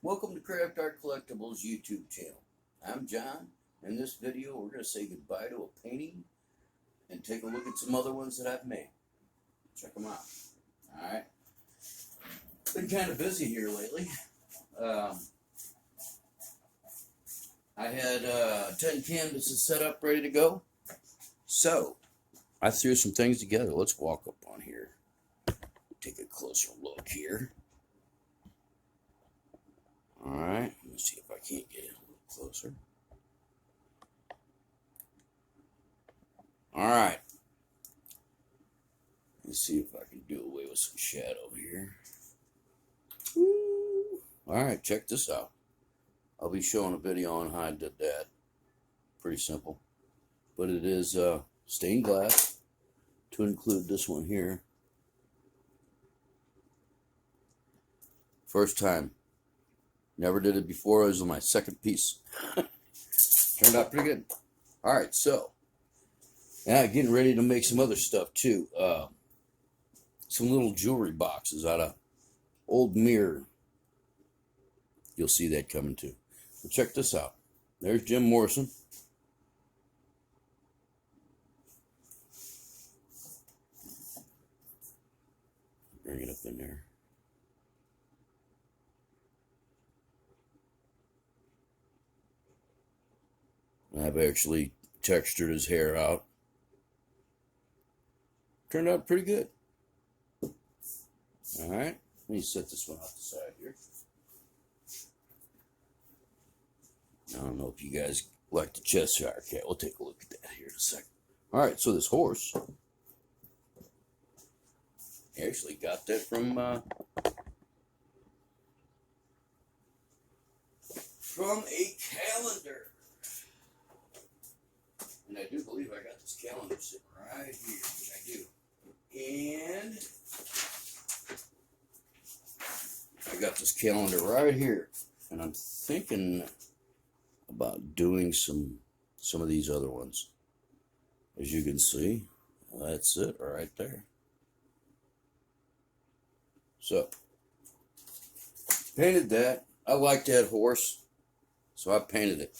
Welcome to Craft Art Collectibles YouTube channel. I'm John. In this video, we're going to say goodbye to a painting and take a look at some other ones that I've made. Check them out. Alright. Been kind of busy here lately. I had 10 canvases set up, ready to go. So, I threw some things together. Let's walk up on here. Take a closer look here. Alright, let's see if I can't get in a little closer. Alright. Let's see if I can do away with some shadow here. Alright, check this out. I'll be showing a video on how I did that. Pretty simple. But it is stained glass, to include this one here. First time. Never did it before. It was my second piece. Turned out pretty good. Alright, so. Yeah, getting ready to make some other stuff too. Some little jewelry boxes out of old mirror. You'll see that coming too. But check this out. There's Jim Morrison. Bring it up in there. I've actually textured his hair out. Turned out pretty good. Alright, let me set this one off the side here. I don't know if you guys like the Cheshire Cat. We'll take a look at that here in a second. Alright, so this horse, I actually got that from a calendar. And I do believe I got this calendar sitting right here, which I do. And I got this calendar right here. And I'm thinking about doing some of these other ones. As you can see, that's it right there. So, painted that. I like that horse, so I painted it.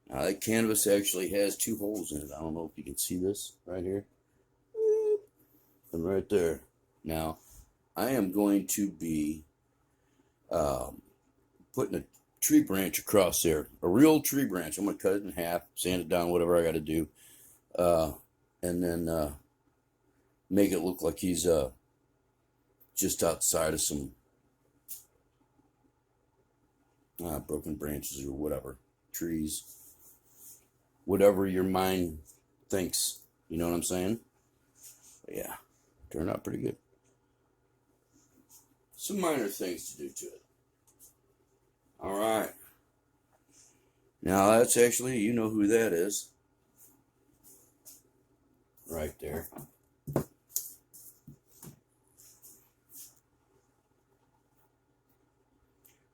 Now that canvas actually has 2 holes in it. I don't know if you can see this right here. And right there. Now, I am going to be putting a tree branch across there. A real tree branch. I'm going to cut it in half, sand it down, whatever I got to do. And then make it look like he's just outside of some broken branches or whatever. Trees. Whatever your mind thinks. You know what I'm saying? But yeah, turned out pretty good. Some minor things to do to it. Alright. Now that's actually, you know who that is. Right there.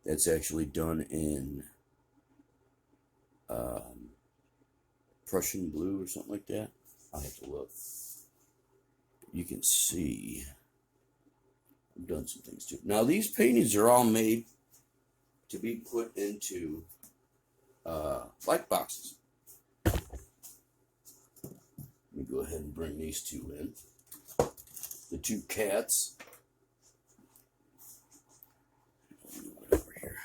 That's actually done in Prussian blue or something like that. I'll have to look. You can see I've done some things too. Now these paintings are all made to be put into light boxes. Let me go ahead and bring these 2 in. The 2 cats. Over here.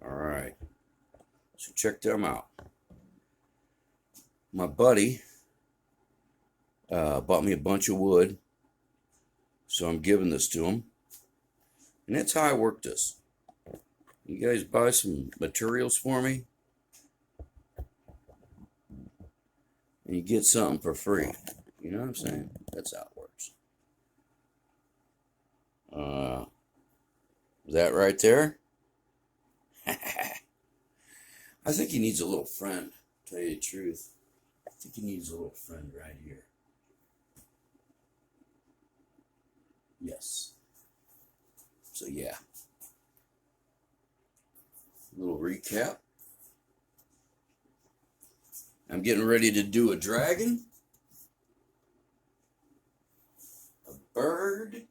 Alright. So check them out. My buddy bought me a bunch of wood, so I'm giving this to him. And that's how I work this. You guys buy some materials for me, and you get something for free. You know what I'm saying? That's how it works. That right there? I think he needs a little friend, to tell you the truth. I think he needs a little friend right here. Yes. So yeah. A little recap. I'm getting ready to do a dragon, a bird,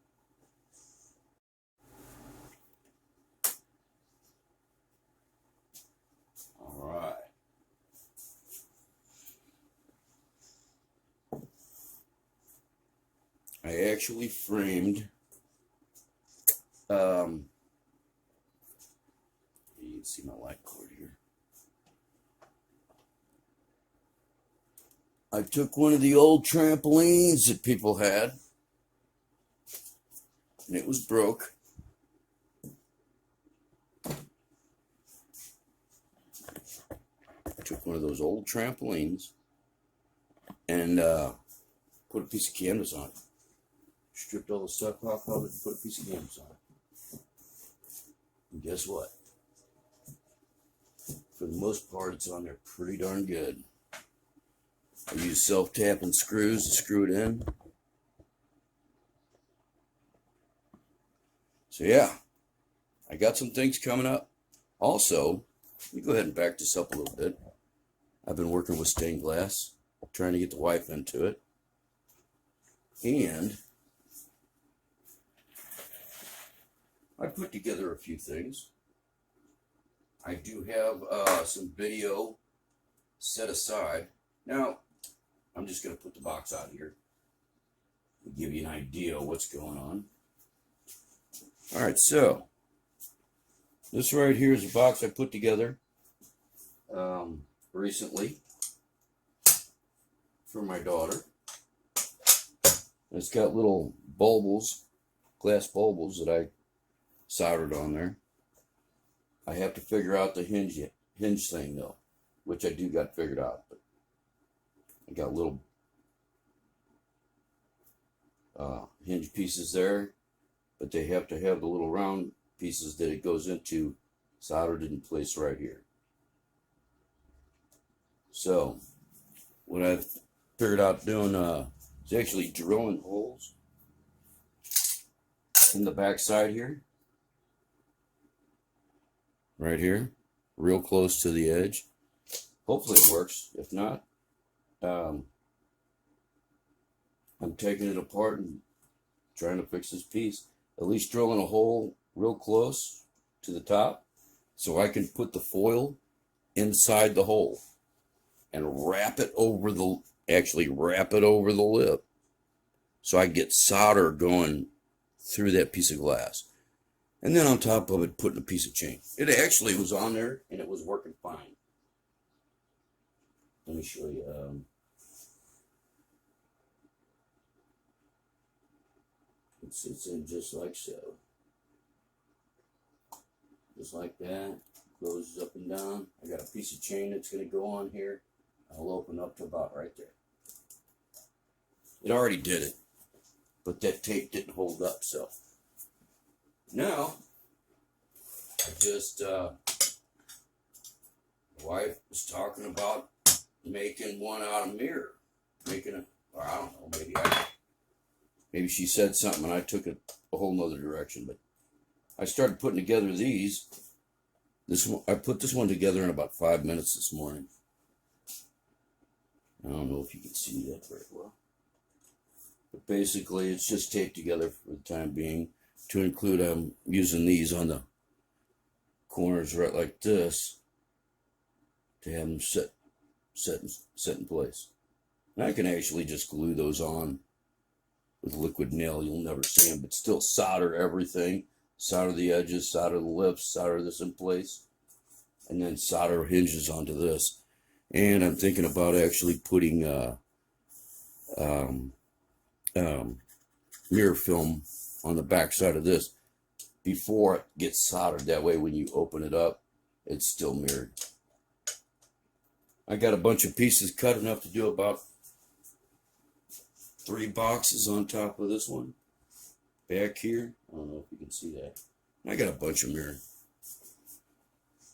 I actually framed, you can see my light cord here. I took one of the old trampolines that people had, and it was broke. I took one of those old trampolines and put a piece of canvas on it. Stripped all the stuff off of it and put a piece of canvas on it. And guess what? For the most part, it's on there pretty darn good. I use self-tapping screws to screw it in. So yeah, I got some things coming up. Also, let me go ahead and back this up a little bit. I've been working with stained glass, trying to get the wife into it. And I put together a few things. I do have some video set aside. Now, I'm just going to put the box out here and give you an idea of what's going on. All right, so this right here is a box I put together recently for my daughter. It's got little bulbs, glass bulbs that I soldered on there. I have to figure out the hinge thing though, which I do got figured out. But I got little hinge pieces there, but they have to have the little round pieces that it goes into soldered in place right here. So what I've figured out doing is actually drilling holes in the back side here, right here, real close to the edge. Hopefully it works. If not, I'm taking it apart and trying to fix this piece. At least drilling a hole real close to the top so I can put the foil inside the hole and wrap it over the lip so I get solder going through that piece of glass. And then on top of it, putting a piece of chain. It actually was on there and it was working fine. Let me show you. It sits in just like so. Just like that. Closes up and down. I got a piece of chain that's going to go on here. I'll open up to about right there. It already did it, but that tape didn't hold up, so. Now, I just, my wife was talking about making one out of mirror. Or I don't know, maybe she said something and I took it a whole nother direction, but I started putting together these. I put this one together in about 5 minutes this morning. I don't know if you can see that very well. But basically, it's just taped together for the time being. To include, I'm using these on the corners right like this to have them set in place. And I can actually just glue those on with liquid nail. You'll never see them, but still solder everything. Solder the edges, solder the lips, solder this in place, and then solder hinges onto this. And I'm thinking about actually putting mirror film on the back side of this before it gets soldered. That way when you open it up, it's still mirrored. I got a bunch of pieces cut enough to do about 3 boxes on top of this one. Back here, I don't know if you can see that. I got a bunch of mirror.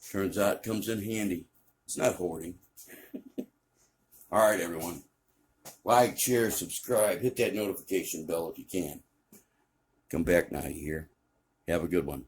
Turns out it comes in handy. It's not hoarding. All right, everyone. Like, share, subscribe. Hit that notification bell if you can. Come back now, you hear? Have a good one.